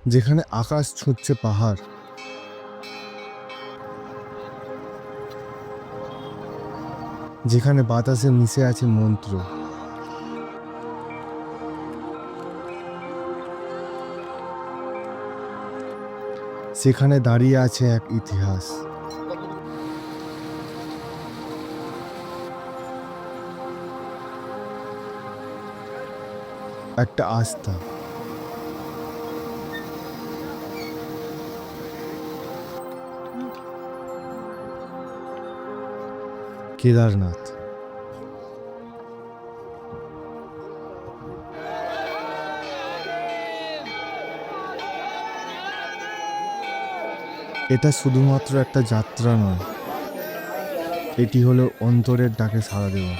যেখানে আকাশ ছুঁচ্ছে পাহাড়, যেখানে বাতাসে মিশে আছে মন্ত্র, সেখানে দাঁড়িয়ে আছে এক ইতিহাস। একটা আস্থা। কেদারনাথ। এটা শুধুমাত্র একটা যাত্রা নয়, এটি হলো অন্তরের ডাকে সাড়া দেওয়া।